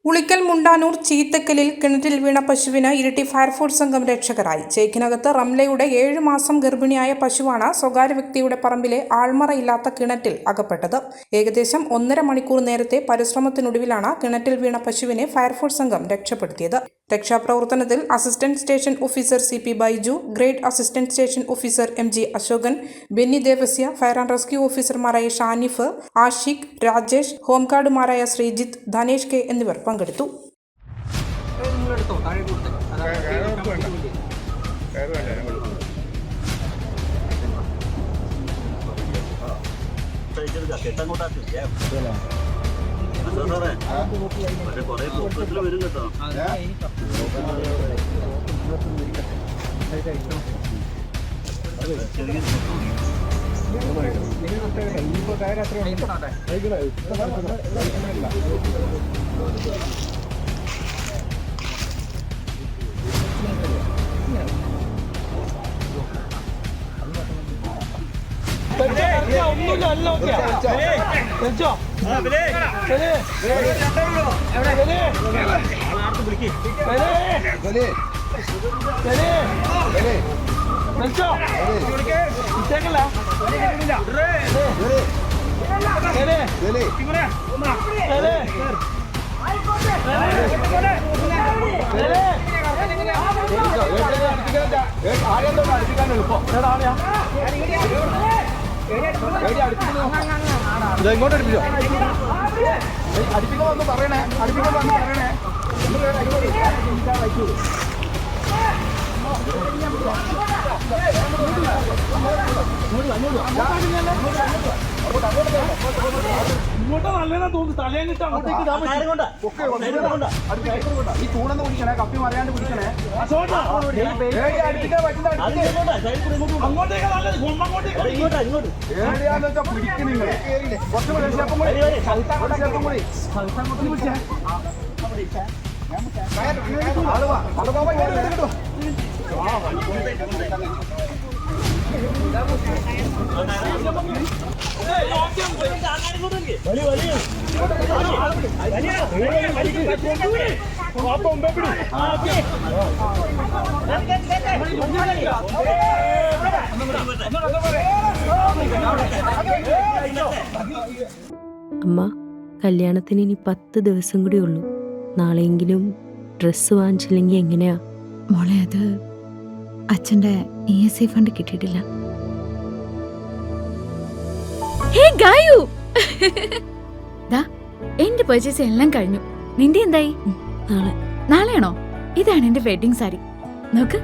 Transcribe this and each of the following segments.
ഉളിക്കൽ മുണ്ടാനൂർ ചീത്തക്കലിൽ കിണറ്റിൽ വീണ പശുവിന് ഇരിട്ടി ഫയർഫോഴ്സ് സംഘം രക്ഷകരായി. ചേക്കിനകത്ത് റംലയുടെ 7 മാസം ഗർഭിണിയായ പശുവാണ് സ്വകാര്യ വ്യക്തിയുടെ പറമ്പിലെ ആൾമറയില്ലാത്ത കിണറ്റിൽ അകപ്പെട്ടത്. ഏകദേശം 1.5 മണിക്കൂർ നേരത്തെ പരിശ്രമത്തിനൊടുവിലാണ് കിണറ്റിൽ വീണ പശുവിനെ ഫയർഫോഴ്സ് സംഘം രക്ഷപ്പെടുത്തിയത്. രക്ഷാപ്രവർത്തനത്തിൽ assistant station officer CP Baiju, grade assistant station officer MG Ashokan, Benny Devasia, fire and rescue ഓഫീസർമാരായ ഷാനിഫ്, ആഷിഖ്, രാജേഷ്, ഹോംഗാർഡുമാരായ ശ്രീജിത്ത്, ധനേഷ് കെ എന്നിവർ പങ്കെടുത്തു. വരും കേട്ടോ. ഇങ്ങോട്ട് അടുപ്പിച്ചോ. അടുപ്പിക്കാൻ വന്ന് പറയണേ. ഇങ്ങോട്ട് നല്ലതാ തോന്നുന്നു. തലേന്നിട്ട് അങ്ങോട്ടേക്ക് ഈ തൂണെന്ന് പിടിക്കണേ, കപ്പി മറിയാണ്ട് പിടിക്കണേ. ഏടിയാന്ന് വെച്ചാ പിടിക്കും നിങ്ങൾ. കുറച്ച് ചെറുപ്പം കൂടി അമ്മ, കല്യാണത്തിന് ഇനി 10 ദിവസം കൂടി ഉള്ളൂ. നാളെയെങ്കിലും ഡ്രസ്സ് വാങ്ങിച്ചില്ലെങ്കിൽ എങ്ങനെയാ മോളെ? അത് അച്ഛൻ്റെ ESI ഫണ്ട് കിട്ടിയിട്ടില്ല. എന്റെ പർച്ചേസ് എല്ലാം കഴിഞ്ഞു. നിന്റെ എന്തായി? നാളെയാണോ? ഇതാണ് എന്റെ വെഡിങ് സാരി. നോക്ക്,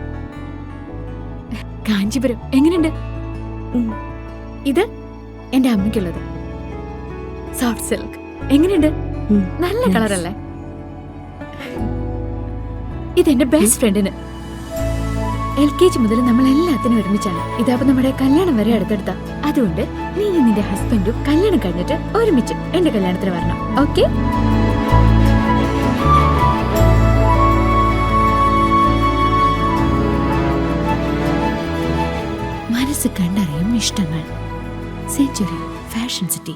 കാഞ്ചീപുരം എങ്ങനെയുണ്ട്? ഇത് എന്റെ അമ്മയ്ക്കുള്ളത് സോഫ്റ്റ് സിൽക്ക്. എങ്ങനെയുണ്ട്? നല്ല കളറല്ലേ? ഇതെന്റെ ബെസ്റ്റ് ഫ്രണ്ടിന്. LKG മുതൽ നമ്മൾ എല്ലാത്തിനും ഒരുമിച്ചാണ്. ഇതാവുമ്പോ നമ്മുടെ കല്യാണം വരെ അടുത്തെടുത്ത. അതുകൊണ്ട് നീ നിന്റെ ഹസ്ബൻഡും കല്യാണം കഴിഞ്ഞിട്ട് ഒരുമിച്ച് എന്റെ കല്യാണത്തിന് വരണം. ഓക്കെ? മനസ്സ് കണ്ടറിയും ഇഷ്ടങ്ങൾ. Century fashion city.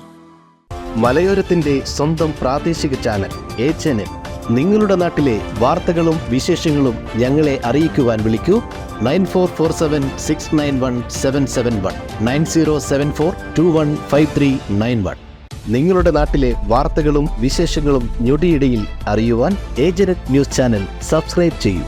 മലയോരത്തിന്റെ സ്വന്തം പ്രാദേശിക ചാനൽ HNN. നിങ്ങളുടെ നാട്ടിലെ വാർത്തകളും വിശേഷങ്ങളും ഞങ്ങളെ അറിയിക്കുവാൻ വിളിക്കൂ 9447691771 9074215391. നിങ്ങളുടെ നാട്ടിലെ വാർത്തകളും വിശേഷങ്ങളും ഞൊടിയിടയിൽ അറിയുവാൻ ഏജന്റ് ന്യൂസ് ചാനൽ സബ്സ്ക്രൈബ് ചെയ്യൂ.